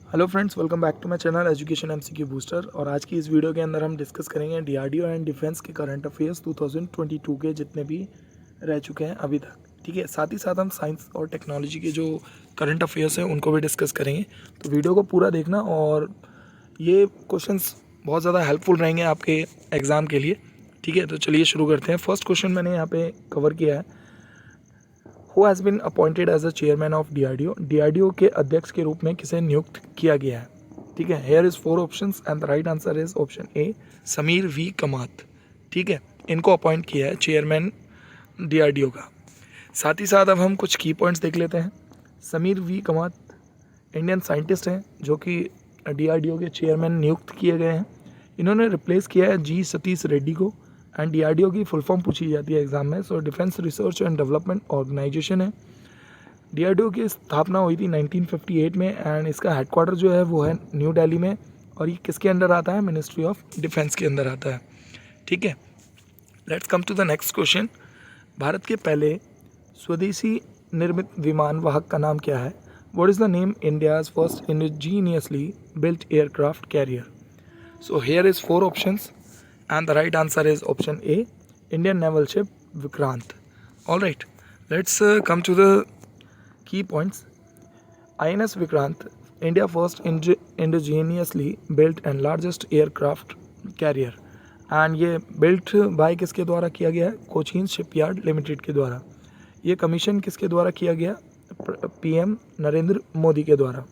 Hello friends, welcome back to my channel education MCQ booster. और आज की इस वीडियो के अंदर हम डिस्कस करेंगे डीआरडीओ एंड डिफेंस के करंट अफेयर्स 2022 के जितने भी रह चुके हैं अभी तक। ठीक है, साथ ही साथ हम साइंस और टेक्नोलॉजी के जो करंट अफेयर्स हैं उनको भी डिस्कस करेंगे। तो वीडियो को पूरा देखना, और ये क्वेश्चंस बहुत ज़्यादा हेल्पफुल रहेंगे आपके एग्ज़ाम के लिए। ठीक है, तो चलिए शुरू करते हैं। फर्स्ट क्वेश्चन मैंने यहाँ पे कवर किया है, who has been appointed as a chairman of DRDO. DRDO के अध्यक्ष के रूप में किसे नियुक्त किया गया है। ठीक है, here is 4 options and the right answer is option A, Sameer V Kamat. ठीक है, इनको अपॉइंट किया है चेयरमैन डीआरडीओ का। साथ ही साथ अब हम कुछ की पॉइंट्स देख लेते हैं। समीर वी कमात इंडियन साइंटिस्ट हैं जो कि डीआरडीओ के चेयरमैन नियुक्त किए गए हैं। इन्होंने रिप्लेस किया है जी सतीश रेड्डी को। एंड डीआरडीओ की फुल फॉर्म पूछी जाती है एग्जाम में, so defence research and development organisation है। डीआरडीओ की स्थापना हुई थी 1958 में, एंड इसका हेडक्वार्टर जो है वो है न्यू दिल्ली में। और ये किसके अंडर आता है? मिनिस्ट्री ऑफ डिफेंस के अंदर आता है। ठीक है, let's come to the next question. भारत के पहले स्वदेशी निर्मित विमान वाहक का नाम क्या है? What is the name India's first indigenously built aircraft carrier? So here is 4 options and the right answer is option A, Indian naval ship Vikrant. All right, let's come to the key points. INS Vikrant, India first indigenously built and largest aircraft carrier. And ये built by किसके द्वारा किया गया है? Cochin shipyard limited के द्वारा। ये commission किसके द्वारा किया गया? पीएम नरेंद्र मोदी के द्वारा।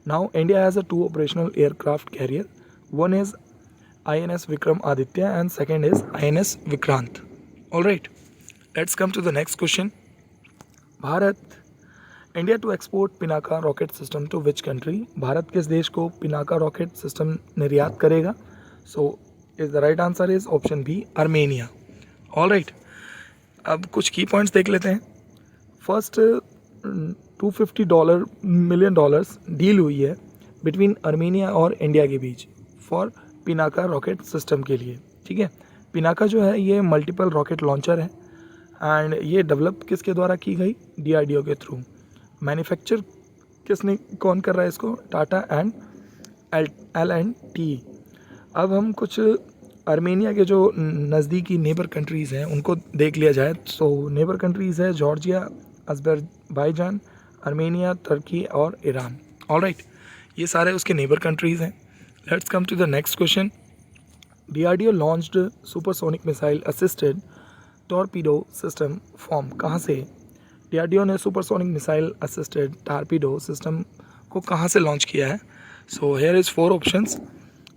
Now India has a 2 operational aircraft carrier, one is INS Vikram Aditya and second is INS Vikrant. Alright, let's come to the next question. Bharat, India to export Pinaka rocket system to which country? Bharat किस देश को Pinaka rocket system निर्यात करेगा? So is the right answer is option B, Armenia. Alright, अब कुछ की points देख लेते हैं। फर्स्ट, $250 मिलियन डील हुई है बिटवीन अर्मेनिया और इंडिया के बीच फॉर पिनाका रॉकेट सिस्टम के लिए। ठीक है, पिनाका जो है ये मल्टीपल रॉकेट लॉन्चर है, एंड ये डेवलप किसके द्वारा की गई? डीआरडीओ के थ्रू। मैन्युफैक्चर किसने कौन कर रहा है इसको? Tata and L&T। अब हम कुछ अर्मेनिया के जो नज़दीकी नेबर कंट्रीज़ हैं उनको देख लिया जाए। सो नेबर कंट्रीज़ है जॉर्जिया, अज़रबैजान, अर्मेनिया, तुर्की और ईरान। ऑलराइट, ये सारे उसके नेबर कंट्रीज़ हैं। Let's come to the next question. DRDO launched supersonic missile assisted torpedo system form कहाँ से? डीआरडीओ ने supersonic missile assisted torpedo system को कहाँ से लॉन्च किया है? So here is 4 options.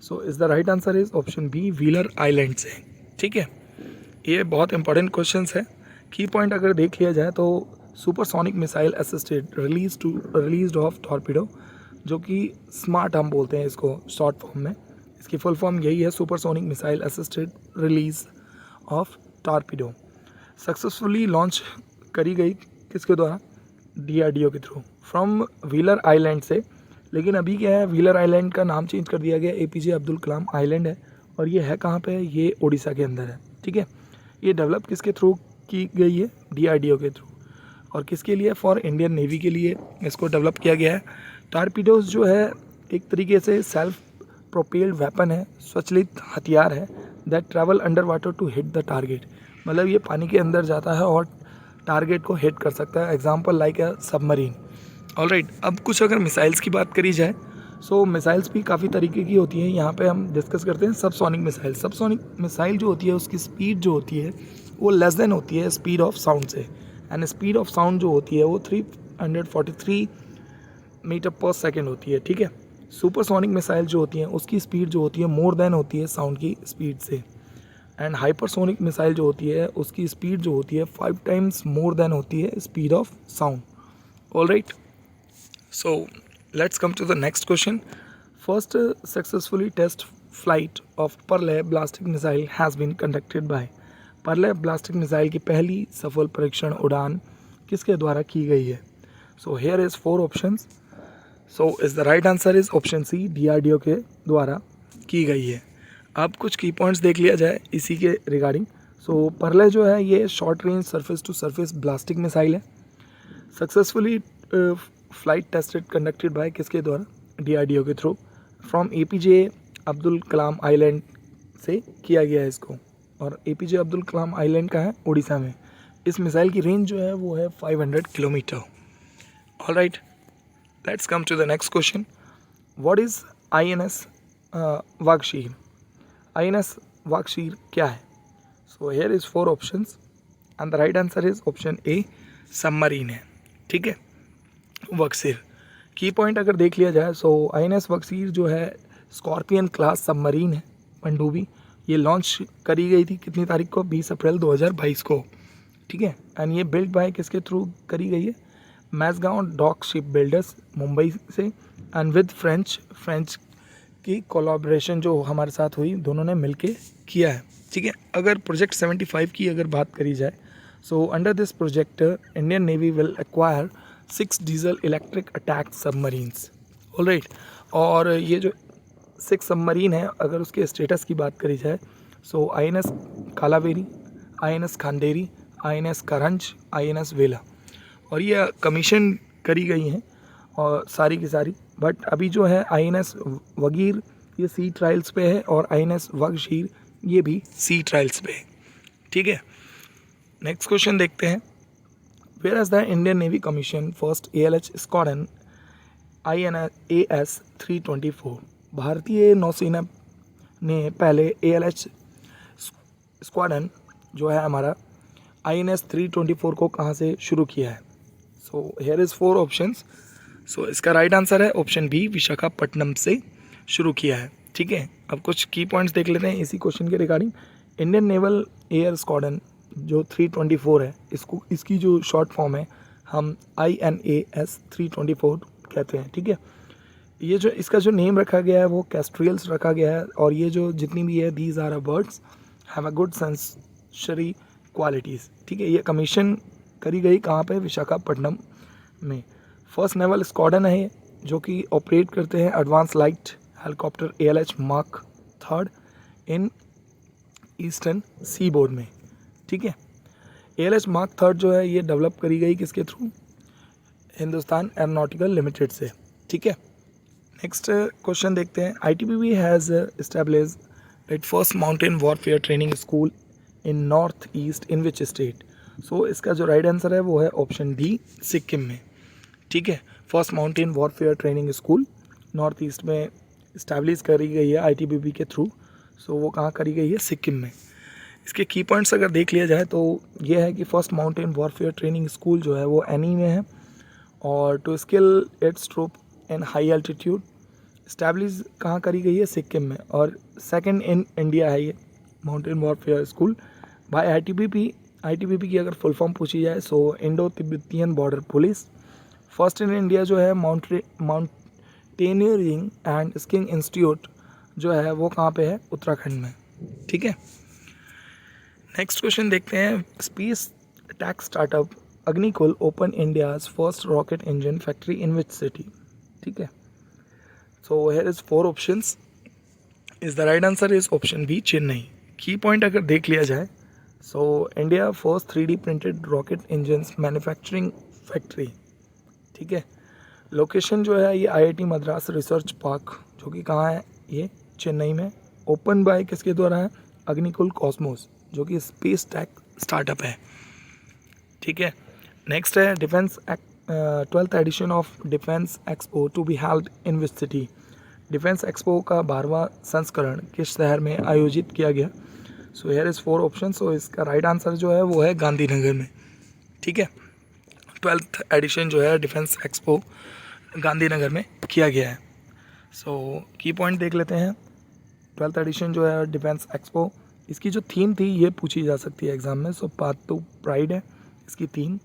So is the right answer is option B, Wheeler Island से। ठीक है, ये बहुत इंपॉर्टेंट क्वेश्चंस है। की पॉइंट अगर देख लिया जाए तो supersonic missile assisted release of torpedo, जो कि स्मार्ट हम बोलते हैं इसको शॉर्ट फॉर्म में। इसकी फुल फॉर्म यही है, supersonic missile assisted release of torpedo. Successfully launch करी गई किसके द्वारा? डीआरडीओ के थ्रू फ्रॉम व्हीलर आइलैंड से। लेकिन अभी क्या है, व्हीलर आइलैंड का नाम चेंज कर दिया गया, एपीजे अब्दुल कलाम आइलैंड है। और ये है कहाँ पे है? ये उड़ीसा के अंदर है। ठीक है, ये डेवलप किसके थ्रू की गई है? डीआरडीओ के थ्रू। और किसके लिए? फॉर इंडियन नेवी के लिए इसको डेवलप किया गया है। टॉर्पीडोज जो है एक तरीके से सेल्फ प्रोपेल्ड वेपन है, स्वचालित हथियार है, that travel under water to hit the target. मतलब ये पानी के अंदर जाता है और टारगेट को हिट कर सकता है, एग्जाम्पल लाइक अ सबमरीन। ऑलराइट, अब कुछ अगर मिसाइल्स की बात करी जाए, सो मिसाइल्स भी काफ़ी तरीके की होती हैं। यहाँ पे हम डिस्कस करते हैं सबसोनिक मिसाइल। सबसोनिक मिसाइल जो होती है उसकी स्पीड जो होती है वो लेस देन होती है स्पीड ऑफ साउंड से, एंड स्पीड ऑफ साउंड जो होती है वो 343 मीटर पर सेकेंड होती है। ठीक है, सुपरसोनिक मिसाइल जो होती हैं उसकी स्पीड जो होती है मोर देन होती है साउंड की स्पीड से, एंड हाइपरसोनिक मिसाइल जो होती है उसकी स्पीड जो होती है 5 टाइम्स मोर देन होती है speed of sound. Alright, so let's come to the next question. First successfully test flight of Parley ballistic missile has been conducted by। Parley ballistic missile की पहली सफल परीक्षण उड़ान किसके द्वारा की गई है? So here is 4 options. So is the right answer is option C, DRDO के द्वारा की गई है। अब कुछ की पॉइंट्स देख लिया जाए इसी के रिगार्डिंग। सो परले जो है ये short range surface to surface ballistic missile है। Successfully flight tested conducted by किसके द्वारा? DRDO के through from APJ Abdul Kalam island से किया गया है इसको, और APJ अब्दुल कलाम आइलैंड का है उड़ीसा में। इस मिसाइल की रेंज जो है वो है 500 kilometre. All right, let's come to the next question. What is INS Vagsheer? INS Vagsheer क्या है? So here is 4 options and the right answer is option A, submarine है। ठीक है, वागशीर की पॉइंट अगर देख लिया जाए सो INS वागशीर जो है स्कॉर्पियन क्लास सबमरीन है पनडुब्बी। ये लॉन्च करी गई थी कितनी तारीख को? 20 अप्रैल 2022 को। ठीक है, एंड ये बिल्ड बाय किसके थ्रू करी गई है? Mazagon dock ship builders Mumbai से, एंड विद फ्रेंच की कोलैबोरेशन जो हमारे साथ हुई, दोनों ने मिलके किया है। ठीक है, अगर प्रोजेक्ट 75 की अगर बात करी जाए, so under this project Indian navy will acquire 6 diesel electric attack submarines. Alright, और ये जो 6 सबमरीन है, अगर उसके स्टेटस की बात करी जाए, सो INS कालावेरी, INS खांडेरी, INS करंज, INS वेला, और ये कमीशन करी गई हैं और सारी की सारी। बट अभी जो है INS वगीर ये सी ट्रायल्स पे है, और INS वागशीर ये भी सी ट्रायल्स पे है। ठीक है, नेक्स्ट क्वेश्चन देखते हैं। Where as the Indian navy commission first ALH squadron INS 324? भारतीय नौसेना ने पहले ALH स्क्वाड्रन जो है हमारा INS 324 को कहाँ से शुरू किया है? So here is 4 options. So इसका राइट आंसर है ऑप्शन बी, विशाखापट्टनम से शुरू किया है। ठीक है, अब कुछ की पॉइंट्स देख लेते हैं इसी क्वेश्चन के regarding. Indian naval air squadron जो 324 है, इसकी जो शॉर्ट फॉर्म है हम INAS 324 कहते हैं। ठीक है, ये जो इसका जो नेम रखा गया है वो कैस्ट्रियल्स रखा गया है, और ये जो जितनी भी है these are a birds have a good sensory qualities. ठीक है, ये कमीशन करी गई कहाँ पे? विशाखापट्टनम में। फर्स्ट नेवल स्क्वाड्रन है जो कि ऑपरेट करते हैं advance light helicopter ALH mark 3 in eastern seaboard में। ठीक है, ALH मार्क 3 जो है ये डेवलप करी गई किसके थ्रू? हिंदुस्तान एरोनॉटिकल लिमिटेड से। ठीक है, नेक्स्ट क्वेश्चन देखते हैं। ITBP has established it first mountain warfare training school in north east in which state? So इसका जो राइट आंसर है वो है ऑप्शन डी, सिक्किम में। ठीक है, first mountain warfare training school north east में इस्टेब्लिश करी गई है ITBP के थ्रू। सो वो कहाँ करी गई है? सिक्किम में। इसके की पॉइंट्स अगर देख लिया जाए तो ये है कि first mountain warfare training school जो है वो NE में है, और to skill its troop in high altitude establish कहाँ करी गई है? सिक्किम में। और सेकंड इन इंडिया है ये mountain warfare school by ITBP की अगर फुल फॉर्म पूछी जाए so Indo Tibetan border police. First in India जो है माउंटेनियरिंग एंड स्कीइंग इंस्टीट्यूट जो है वो कहाँ पे है? उत्तराखंड में। ठीक है, नेक्स्ट क्वेश्चन देखते हैं। Space tech startup Agnikul open India's first rocket engine factory in which city? ठीक है, so here is 4 options. Is the right answer is option B, Chennai. Key point अगर देख लिया जाए so India first 3D printed rocket engines manufacturing factory. ठीक है, location जो है ये IIT मद्रास रिसर्च पार्क जो कि कहाँ है? ये चेन्नई में। ओपन बाय किसके द्वारा है? अग्निकुल कॉस्मोस जो कि स्पेस टेक स्टार्टअप है। ठीक है, नेक्स्ट है defence 12th edition of defence expo to be held in which city? Defence expo का 12वां संस्करण किस शहर में आयोजित किया गया? So here is 4 option. So इसका राइट आंसर जो है वो है गांधीनगर में। ठीक है, 12th एडिशन जो है डिफेंस एक्सपो गांधीनगर में किया गया है। सो की पॉइंट देख लेते हैं। 12th एडिशन जो है डिफेंस एक्सपो, इसकी जो थीम थी ये पूछी जा सकती है एग्जाम में। सो पाथ टू प्राइड है इसकी theme.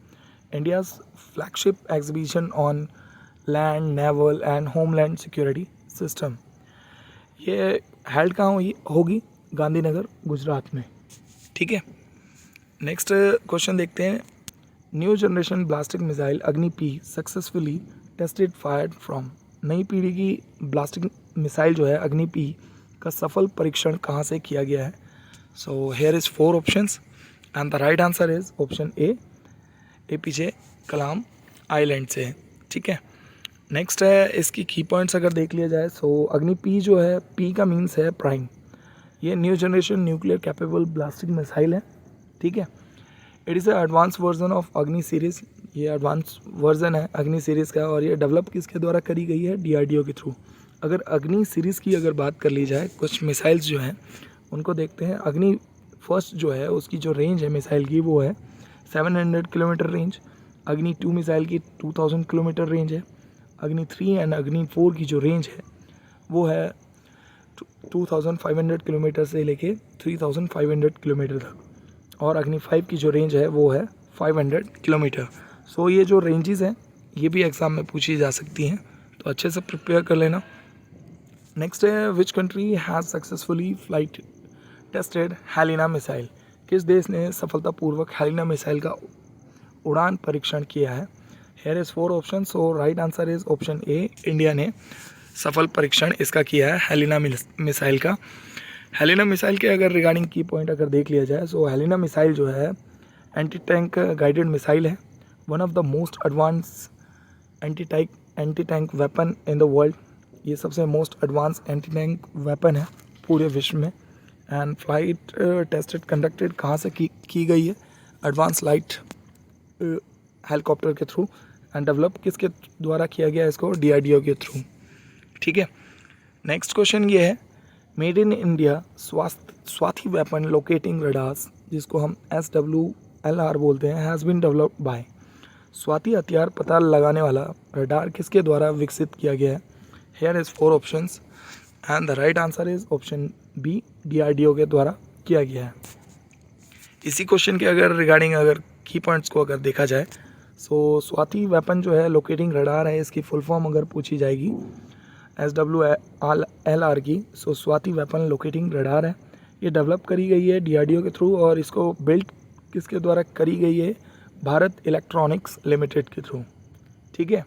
India's flagship exhibition on land naval and homeland security system. ये हेल्ड कहाँ होगी? गांधीनगर, गुजरात में। ठीक है, नेक्स्ट क्वेश्चन देखते हैं। न्यू जनरेशन ब्लास्टिक मिसाइल अग्नि P successfully tested fired from? नई पीढ़ी की ब्लास्टिक मिसाइल जो है अग्नि P का सफल परीक्षण कहाँ से किया गया है? So here is 4 options and the right answer is option A, APJ Kalam island से। ठीक है, नेक्स्ट है इसकी की पॉइंट्स अगर देख लिया जाए, सो अग्नि पी जो है, पी का मीन्स है प्राइम। ये new generation nuclear capable ballistic missile है, ठीक है। It is advance version of Agni series, ये एडवांस वर्जन है अग्नि सीरीज़ का, और ये डेवलप किसके द्वारा करी गई है, DRDO के थ्रू। अगर अग्नि सीरीज़ की अगर बात कर ली जाए, कुछ मिसाइल्स जो हैं उनको देखते हैं। अग्नि फर्स्ट जो है उसकी जो रेंज है मिसाइल की वो है 700 किलोमीटर रेंज। अग्नि 2 मिसाइल की 2000 किलोमीटर रेंज है। अग्नि 3 एंड अग्नि 4 की जो रेंज है वो है 2500 किलोमीटर से लेके 3500 किलोमीटर तक, और अग्नि 5 की जो रेंज है वो है 500 किलोमीटर। सो ये जो रेंजेस हैं ये भी एग्ज़ाम में पूछी जा सकती हैं, तो अच्छे से प्रिपेयर कर लेना। नेक्स्ट है which country has successfully flight tested Helina missile, किस देश ने सफलतापूर्वक हेलिना मिसाइल का उड़ान परीक्षण किया है। Here is 4 option, so right answer is option A, India ने सफल परीक्षण इसका किया है हेलिना मिसाइल का। हेलिना मिसाइल के अगर रिगार्डिंग की पॉइंट अगर देख लिया जाए, सो हेलिना मिसाइल जो है एंटी टैंक गाइडेड मिसाइल है, one of the most advance anti tank weapon in the world. ये सबसे most advance anti tank weapon है पूरे विश्व में। एंड फ्लाइट टेस्टेड कंडक्टेड कहाँ से की गई है, एडवांस लाइट हेलीकॉप्टर के थ्रू, एंड डेवलप किसके द्वारा किया गया है इसको, DRDO के थ्रू, ठीक है। नेक्स्ट क्वेश्चन ये है, made in India Swathi weapon locating radars, जिसको हम SWLR बोलते हैं, has been developed by. Swathi हथियार पता लगाने वाला रडार किसके द्वारा विकसित किया गया है। Here is 4 options and the right answer is option B, DRDO के द्वारा किया गया है। इसी क्वेश्चन के अगर रिगार्डिंग अगर की पॉइंट्स को अगर देखा जाए, सो स्वाति वेपन जो है लोकेटिंग रडार है, इसकी फुल फॉर्म अगर पूछी जाएगी SWLR की, सो स्वाति वेपन लोकेटिंग रडार है। ये डेवलप करी गई है DRDO के थ्रू, और इसको बिल्ड किसके द्वारा करी गई है, भारत इलेक्ट्रॉनिक्स लिमिटेड के थ्रू, ठीक है।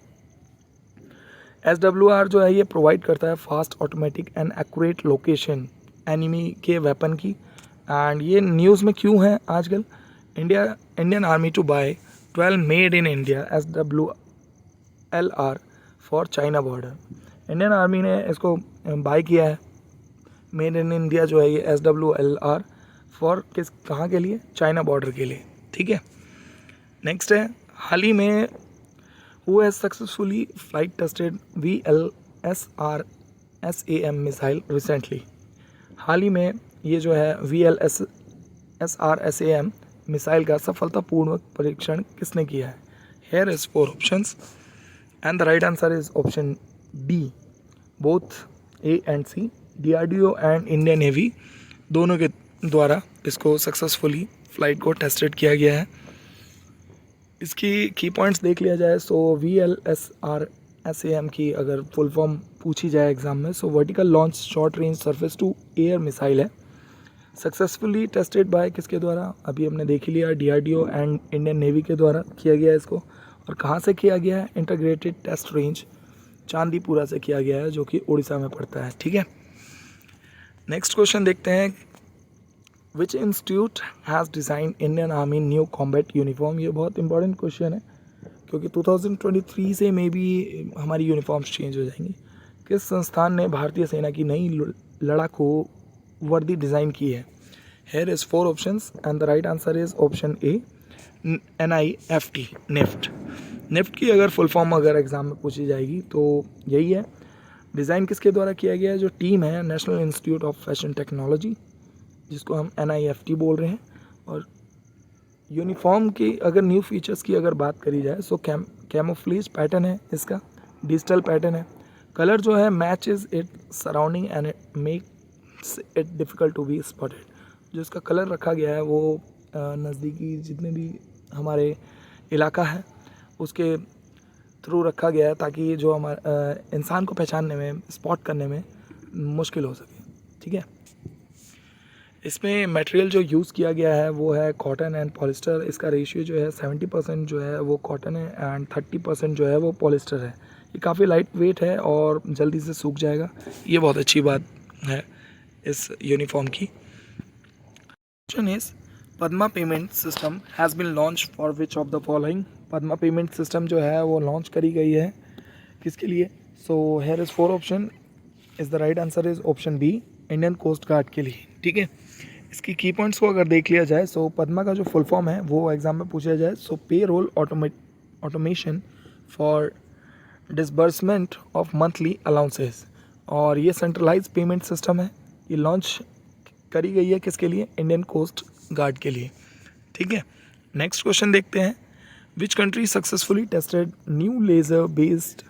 SWR जो है ये प्रोवाइड करता है fast automatic and accurate location enemy के वेपन की। एंड ये न्यूज़ में क्यों है आजकल, Indian army to buy 12 made in India SWLR for China border. Indian army ने इसको बाय किया है, मेड इन इंडिया जो है ये SWLR फॉर कहाँ के लिए, चाइना बॉर्डर के लिए, ठीक है। नेक्स्ट है, हाल ही में who has successfully flight tested VLSR-SAM missile recently. हाल ही में ये जो है VLSR-SAM मिसाइल का सफलतापूर्वक परीक्षण किसने किया है। Here is 4 options and the right answer is option D, both A and C, DRDO and Indian navy दोनों के द्वारा इसको सक्सेसफुली फ्लाइट को टेस्टेड किया गया है। इसकी की पॉइंट्स देख लिया जाए, सो VLSR-SAM की अगर फुल फॉर्म पूछी जाए एग्जाम में, so vertical launch short range surface to air missile है, सक्सेसफुली टेस्टेड बाय किसके द्वारा, अभी हमने देख लिया, DRDO एंड इंडियन नेवी के द्वारा किया गया है इसको। और कहाँ से किया गया है, इंटीग्रेटेड टेस्ट रेंज चांदीपुरा से किया गया है, जो कि उड़ीसा में पड़ता है, ठीक है। नेक्स्ट क्वेश्चन देखते हैं, which institute has design Indian army new combat uniform. ये बहुत इंपॉर्टेंट क्वेश्चन है, क्योंकि 2023 से मे बी हमारी यूनिफॉर्म्स चेंज हो जाएंगी। किस संस्थान ने भारतीय सेना की नई लड़ाकू वर्दी डिज़ाइन की है। Here is 4 options and the right answer is option A, NIFT, NIFT. NIFT की अगर फुल फॉर्म अगर एग्ज़ाम में पूछी जाएगी तो यही है। डिज़ाइन किसके द्वारा किया गया है, जो टीम है national institute of fashion technology, जिसको हम NIFT बोल रहे हैं। और यूनिफॉर्म की अगर न्यू फीचर्स की अगर बात करी जाए, सो कैमोफ्लेज पैटर्न है इसका, डिजिटल पैटर्न है। कलर जो है matches it surrounding and it makes it difficult to be spotted. जो इसका कलर रखा गया है वो नज़दीकी जितने भी हमारे इलाका है उसके थ्रू रखा गया है, ताकि जो हमारा इंसान को पहचानने में, स्पॉट करने में मुश्किल हो सके, ठीक है। इसमें मटेरियल जो यूज़ किया गया है वो है कॉटन एंड पॉलिस्टर। इसका रेशियो जो है 70% जो है वो कॉटन है एंड 30% जो है वो पॉलिस्टर है। ये काफ़ी लाइट वेट है और जल्दी से सूख जाएगा, ये बहुत अच्छी बात है इस यूनिफॉर्म की। Question is, Padma payment system has been launch for which of the following. Padma payment system जो है वो लॉन्च करी गई है किसके लिए? So here is 4 option, is the right answer is option B, Indian coast guard के लिए। ठीक है, इसकी की पॉइंट्स को अगर देख लिया जाए, सो पद्मा का जो फुल फॉर्म है वो एग्जाम में पूछा जाए, so payroll automation for disbursement of monthly allowances, और ये सेंट्रलाइज पेमेंट सिस्टम है, ये लॉन्च करी गई है किसके लिए? इंडियन कोस्ट गार्ड के लिए। ठीक है, नेक्स्ट क्वेश्चन देखते हैं, विच country successfully tested new laser based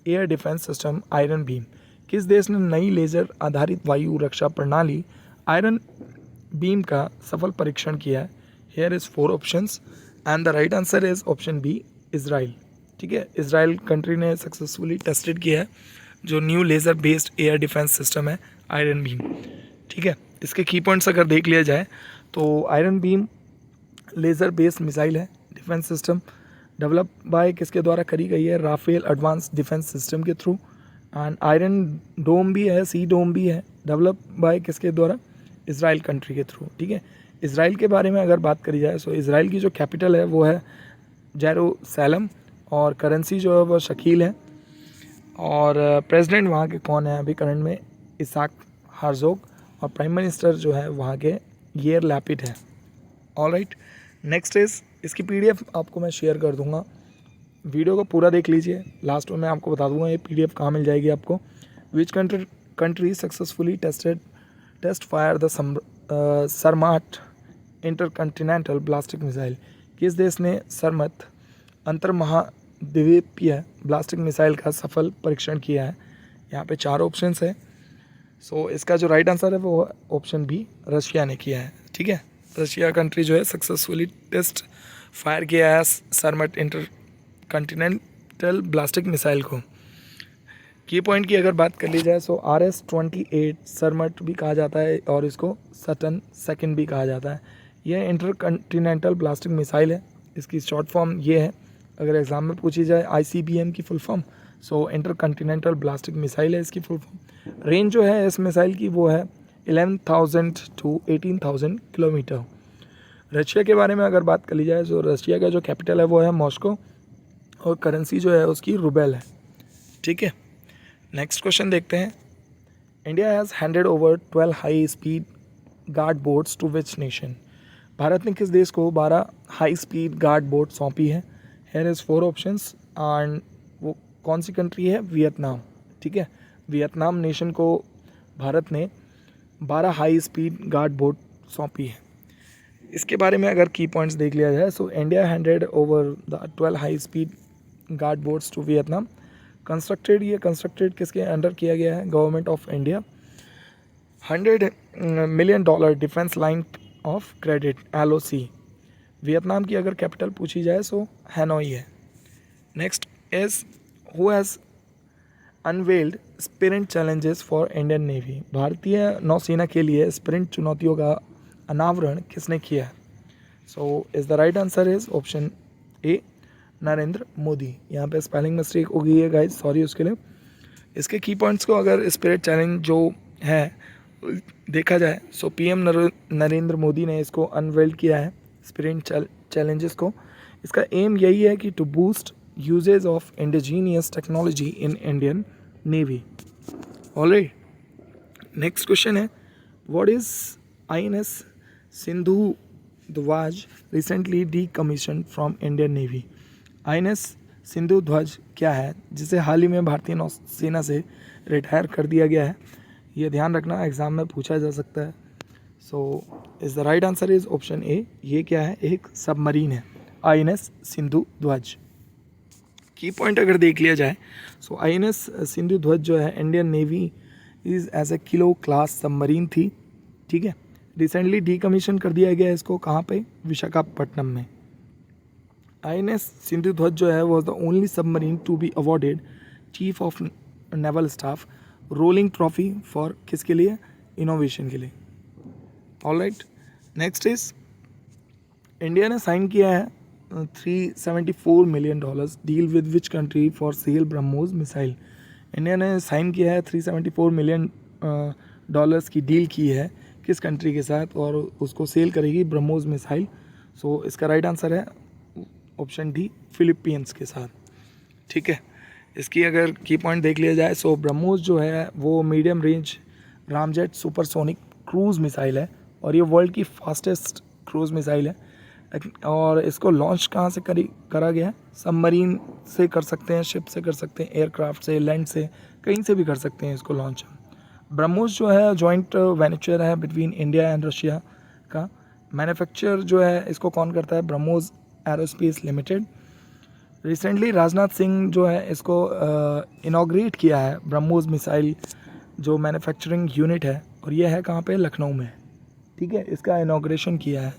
air defence system iron beam? किस देश ने नई लेज़र आधारित वायु रक्षा प्रणाली आयरन बीम का सफल परीक्षण किया है? Here is 4 options and the right answer is option B, Israel. ठीक है, इज़राइल कंट्री ने सक्सेसफुली टेस्टेड किया है जो new laser based air defence system है आयरन बीम। ठीक है, इसके की पॉइंट्स अगर देख लिया जाए तो iron beam laser based missile है, डिफेंस सिस्टम डेवलप बाय किसके द्वारा करी गई है? राफेल एडवांस डिफेंस सिस्टम के थ्रू। एंड आयरन डोम भी है, सी डोम भी है, डेवलप बाय किसके द्वारा? इज़राइल कंट्री के थ्रू। ठीक है, इज़राइल के बारे में अगर बात करी जाए तो इज़राइल की जो कैपिटल है वो है जेरूसलम, और करेंसी जो है वो शकील है, और प्रेसिडेंट वहाँ के कौन है अभी करंट में? इसाक हर्जोग, और प्राइम मिनिस्टर जो है वहाँ के येर लैपिड है। ऑलराइट, नेक्स्ट इज़, इसकी पीडीएफ आपको मैं शेयर कर दूंगा, वीडियो को पूरा देख लीजिए, लास्ट में मैं आपको बता दूंगा ये पीडीएफ कहाँ मिल जाएगी आपको। Which country successfully test fire the Sarmat intercontinental ballistic missile? किस देश ने सरमत अंतर महाद्वीपीय ब्लास्टिक मिसाइल का सफल परीक्षण किया है? यहाँ पे 4 ऑप्शंस है, सो इसका जो राइट आंसर है वो ऑप्शन बी, रशिया ने किया है। ठीक है, रशिया कंट्री जो है सक्सेसफुली टेस्ट फायर किया है सरमट इंटरकंटिनेंटल ब्लास्टिक मिसाइल को। की पॉइंट की अगर बात कर ली जाए तो RS-28 सरमट भी कहा जाता है और इसको सटन सेकंड भी कहा जाता है। यह इंटरकंटिनेंटल ब्लास्टिक मिसाइल है, इसकी शॉर्ट फॉर्म ये है, अगर एग्जाम में पूछी जाए ICBM की फुल फॉर्म, सो इंटरकंटिनेंटल ब्लास्टिक मिसाइल है इसकी फुल फॉर्म। रेंज जो है इस मिसाइल की वो है 11,000 to 18,000 किलोमीटर। रशिया के बारे में अगर बात कर ली जाए तो रशिया का जो कैपिटल है वो है मॉस्को, और करेंसी जो है उसकी रूबेल है। ठीक है, नेक्स्ट क्वेश्चन देखते हैं, India has handed over 12 high speed guard boats to which nation? भारत ने किस देश को 12 हाई स्पीड गार्ड बोट सौंपी है? हेयर इज़ 4 ऑप्शंस एंड वो कौन सी कंट्री है? वियतनाम। ठीक है, वियतनाम नेशन को भारत ने 12 हाई स्पीड गार्ड बोट सौंपी है। इसके बारे में अगर की पॉइंट्स देख लिया जाए, so India handed over the 12 high speed guard boats to Vietnam. Constructed किसके अंडर किया गया है? Government of India. $100 million defence line of credit LOC। Vietnam की अगर कैपिटल पूछी जाए सो हैनोई है। Next is, who has unveiled spirit challenges for Indian navy? भारतीय नौसेना के लिए स्पिरिट चुनौतियों का अनावरण किसने किया? सो is the right answer is option ए, नरेंद्र मोदी। यहाँ पे स्पेलिंग मिस्टेक हो गई है गाइस, सॉरी उसके लिए। इसके की पॉइंट्स को अगर स्पिरिट चैलेंज जो है देखा जाए, सो PM नरेंद्र मोदी ने इसको अनवेल्ड किया है स्पिरिट चैलेंजेस को। इसका एम यही है कि to boost usages of indigenous technology in Indian navy. All right, next question है, what is INS Sindhu Dhwaj recently decommission from Indian navy? INS Sindhu Dhwaj क्या है जिसे हाल ही में भारतीय नौसेना से रिटायर कर दिया गया है? ये ध्यान रखना, एग्जाम में पूछा जा सकता है। सो is the right answer is option ए, ये क्या है? एक सबमरीन है, INS सिंधु ध्वज। की पॉइंट अगर देख लिया जाए, सो INS सिंधु ध्वज जो है Indian navy is as a kilo class submarine थी। ठीक है, रिसेंटली डीकमीशन कर दिया गया इसको, कहाँ पे? विशाखापट्टनम में। INS सिंधु ध्वज जो है was the only submarine to be awarded chief of naval staff rolling trophy for किसके लिए? इनोवेशन के लिए। ऑलराइट, नेक्स्ट इज, इंडिया ने साइन किया है $374 million deal with which country for sale BrahMos missile? India ने साइन किया है 374 मिलियन डॉलर्स की डील की है किस कंट्री के साथ, और उसको सेल करेगी ब्रह्मोस मिसाइल। सो इसका राइट आंसर है ऑप्शन डी, फिलीपींस के साथ। ठीक है, इसकी अगर की पॉइंट देख लिया जाए सो ब्रह्मोस जो है वो medium range ramjet supersonic cruise missile है और ये वर्ल्ड की फास्टेस्ट क्रूज़ मिसाइल है। और इसको लॉन्च कहाँ से करा गया है? सबमरीन से कर सकते हैं, शिप से कर सकते हैं, एयरक्राफ्ट से, लैंड से, कहीं से भी कर सकते हैं इसको लॉन्च। ब्रह्मोस जो है जॉइंट वेंचर है बिटवीन इंडिया एंड रशिया का। मैन्युफैक्चर जो है इसको कौन करता है? BrahMos aerospace limited. Recently Rajnath Singh जो है इसको इनॉग्रेट किया है ब्रह्मोस मिसाइल जो मैन्युफैक्चरिंग यूनिट है, और ये है कहाँ पे? लखनऊ में। ठीक है, इसका इनॉग्रेशन किया है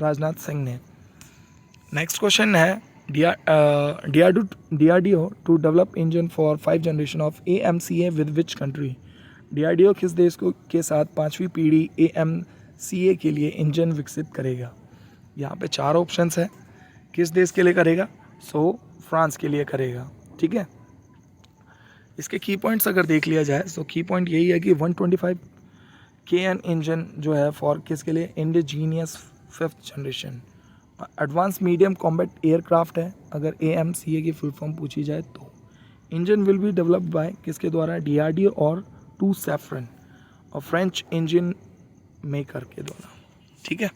राजनाथ सिंह ने। नेक्स्ट क्वेश्चन है DRDO to develop engine for 5th generation of AMCA with which country? DRDO किस देश को के साथ 5वीं पीढ़ी AMCA के लिए इंजन विकसित करेगा? यहाँ पे 4 ऑप्शंस है। किस देश के लिए करेगा? फ्रांस के लिए करेगा। ठीक है, इसके की पॉइंट्स अगर देख लिया जाए तो की पॉइंट यही है कि 125 KN इंजन जो है फॉर किसके लिए? Indigenous 5th generation advance medium combat aircraft है अगर AMCA की फुल फॉर्म पूछी जाए तो। Engine will be developed by किसके द्वारा? DRDO और 2 सैफ्रन और फ्रेंच इंजन मेकर के द्वारा। ठीक है,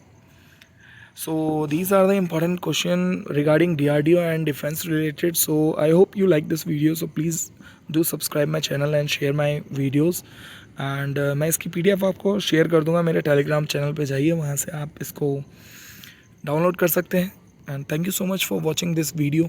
so these are the important question regarding DRDO and defense related. So I hope you like this video, so please do subscribe my channel and share my videos. And मैं इसकी PDF आपको share कर दूंगा मेरे Telegram channel पे, जाइए वहाँ से आप इसको डाउनलोड कर सकते हैं। And thank you so much for watching this video.